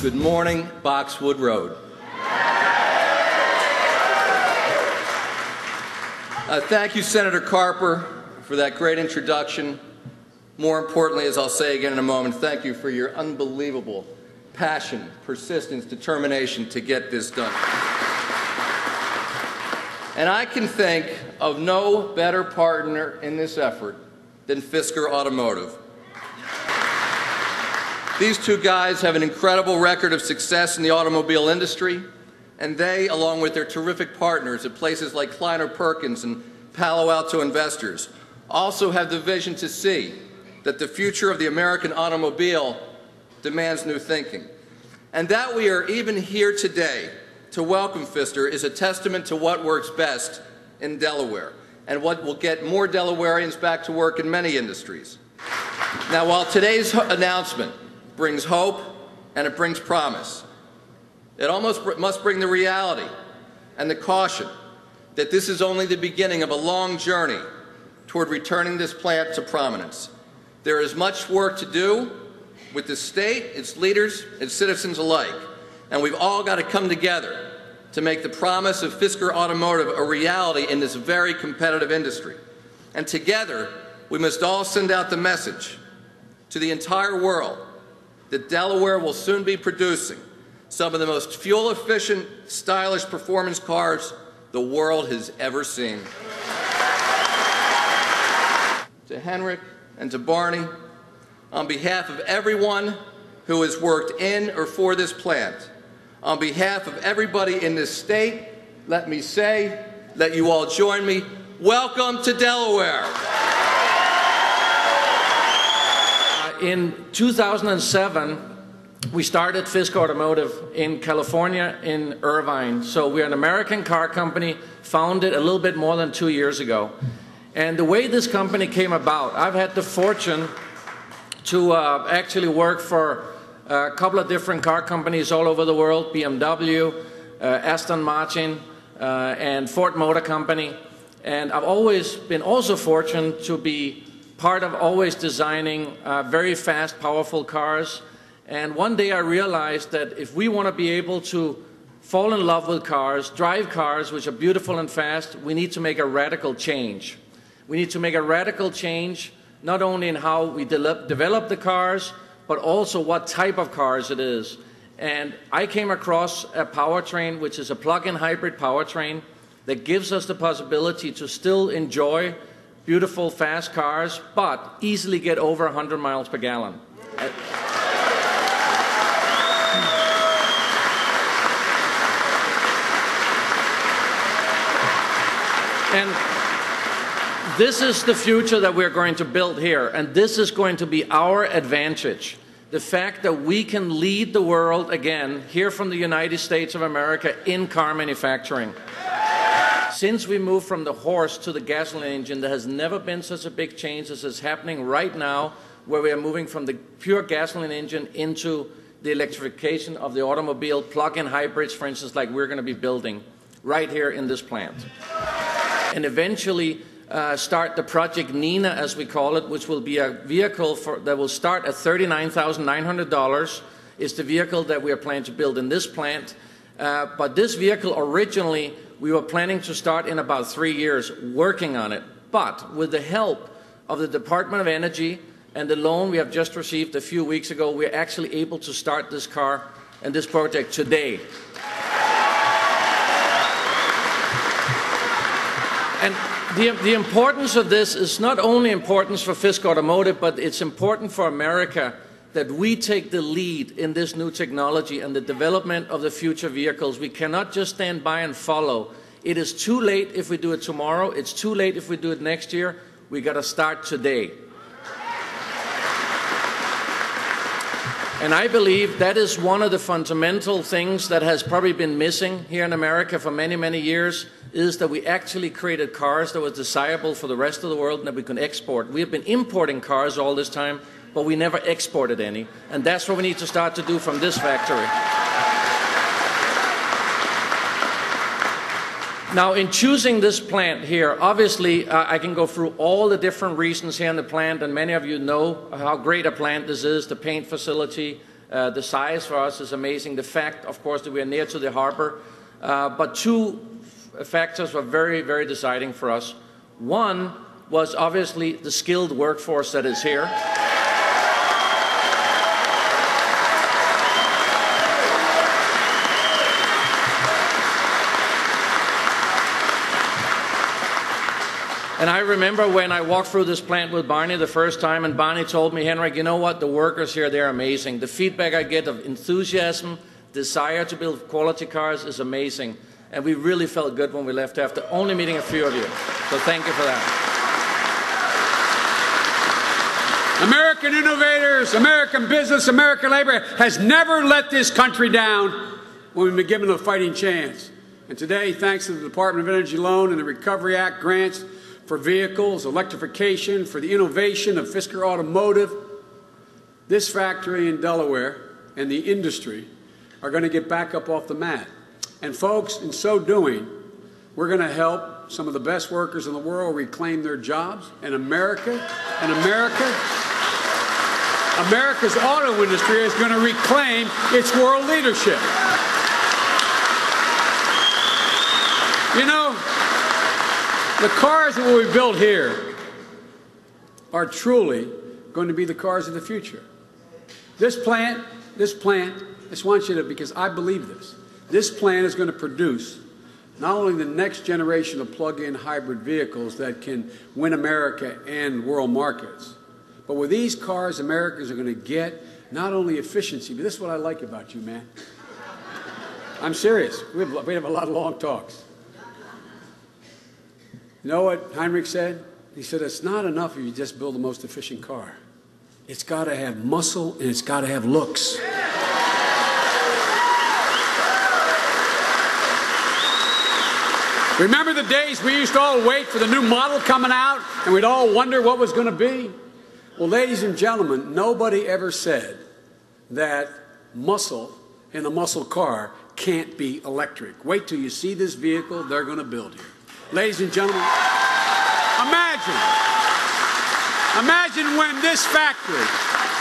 Good morning, Boxwood Road. Thank you, Senator Carper, for that great introduction. More importantly, as I'll say again in a moment, thank you for your unbelievable passion, persistence, determination to get this done. And I can think of no better partner in this effort than Fisker Automotive. These two guys have an incredible record of success in the automobile industry, and they, along with their terrific partners at places like Kleiner Perkins and Palo Alto Investors, also have the vision to see that the future of the American automobile demands new thinking. And that we are even here today to welcome Fisker is a testament to what works best in Delaware and what will get more Delawareans back to work in many industries. Now, while today's announcement brings hope and it brings promise, it almost must bring the reality and the caution that this is only the beginning of a long journey toward returning this plant to prominence. There is much work to do with the state, its leaders, its citizens alike, and we've all got to come together to make the promise of Fisker Automotive a reality in this very competitive industry. And together, we must all send out the message to the entire world that Delaware will soon be producing some of the most fuel-efficient, stylish performance cars the world has ever seen. To Henrik and to Barney, on behalf of everyone who has worked in or for this plant, on behalf of everybody in this state, let me say, let you all join me, welcome to Delaware. In 2007, we started Fisker Automotive in California, in Irvine. So we're an American car company founded a little bit more than 2 years ago. And the way this company came about, I've had the fortune to actually work for a couple of different car companies all over the world, BMW, Aston Martin, and Ford Motor Company. And I've always been also fortunate to be part of always designing very fast, powerful cars. And one day I realized that if we want to be able to fall in love with cars, drive cars which are beautiful and fast, we need to make a radical change. We need to make a radical change not only in how we develop the cars, but also what type of cars it is. And I came across a powertrain which is a plug-in hybrid powertrain that gives us the possibility to still enjoy beautiful, fast cars, but easily get over 100 miles per gallon. And this is the future that we're going to build here, and this is going to be our advantage. The fact that we can lead the world again here from the United States of America in car manufacturing. Since we moved from the horse to the gasoline engine, there has never been such a big change as is happening right now, where we are moving from the pure gasoline engine into the electrification of the automobile, plug-in hybrids, for instance, like we're going to be building right here in this plant. And eventually start the Project Nina, as we call it, which will be a vehicle that will start at $39,900. It's the vehicle that we are planning to build in this plant. But this vehicle originally, we were planning to start in about 3 years working on it. But with the help of the Department of Energy and the loan we have just received a few weeks ago, we're actually able to start this car and this project today. And the importance of this is not only importance for Fisker Automotive, but it's important for America that we take the lead in this new technology and the development of the future vehicles. We cannot just stand by and follow. It is too late if we do it tomorrow. It's too late if we do it next year. We got to start today. And I believe that is one of the fundamental things that has probably been missing here in America for many, many years, is that we actually created cars that were desirable for the rest of the world and that we can export. We have been importing cars all this time, but we never exported any. And that's what we need to start to do from this factory. Now, in choosing this plant here, obviously, I can go through all the different reasons here in the plant, and many of you know how great a plant this is, the paint facility, The size for us is amazing. The fact, of course, that we are near to the harbor. But two factors were very, very deciding for us. One was obviously the skilled workforce that is here. And I remember when I walked through this plant with Barney the first time, and Barney told me, Henrik, you know what, the workers here, they're amazing. The feedback I get of enthusiasm, desire to build quality cars is amazing. And we really felt good when we left after only meeting a few of you. So thank you for that. American innovators, American business, American labor has never let this country down when we've been given a fighting chance. And today, thanks to the Department of Energy Loan and the Recovery Act grants for vehicles, electrification, for the innovation of Fisker Automotive, this factory in Delaware and the industry are going to get back up off the mat. And folks, in so doing, we're going to help some of the best workers in the world reclaim their jobs, and America's auto industry is going to reclaim its world leadership. You know, the cars that will be built here are truly going to be the cars of the future. This plant, I just want you to, because I believe this plant is going to produce not only the next generation of plug-in hybrid vehicles that can win America and world markets, but with these cars, Americans are going to get not only efficiency, but this is what I like about you, man. I'm serious. We have a lot of long talks. You know what Heinrich said? He said, it's not enough if you just build the most efficient car. It's got to have muscle and it's got to have looks. Remember the days we used to all wait for the new model coming out and we'd all wonder what was going to be? Well, ladies and gentlemen, nobody ever said that muscle in a muscle car can't be electric. Wait till you see this vehicle they're going to build here. Ladies and gentlemen, imagine when this factory,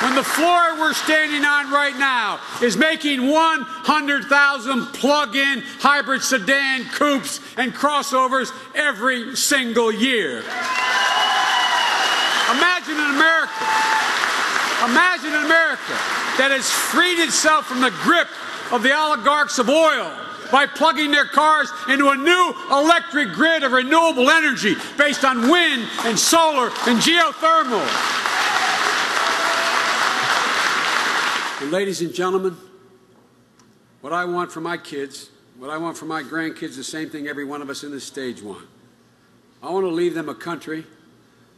when the floor we're standing on right now is making 100,000 plug-in hybrid sedan coupes and crossovers every single year. Imagine an America that has freed itself from the grip of the oligarchs of oil by plugging their cars into a new electric grid of renewable energy based on wind and solar and geothermal. And ladies and gentlemen, what I want for my kids, what I want for my grandkids, the same thing every one of us in this stage want. I want to leave them a country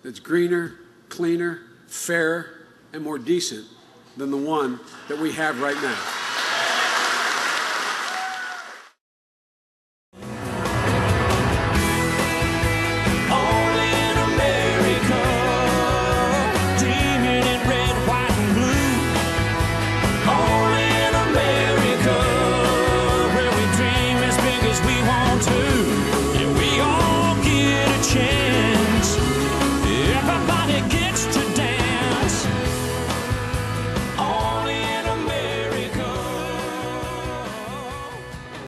that's greener, cleaner, fairer, and more decent than the one that we have right now.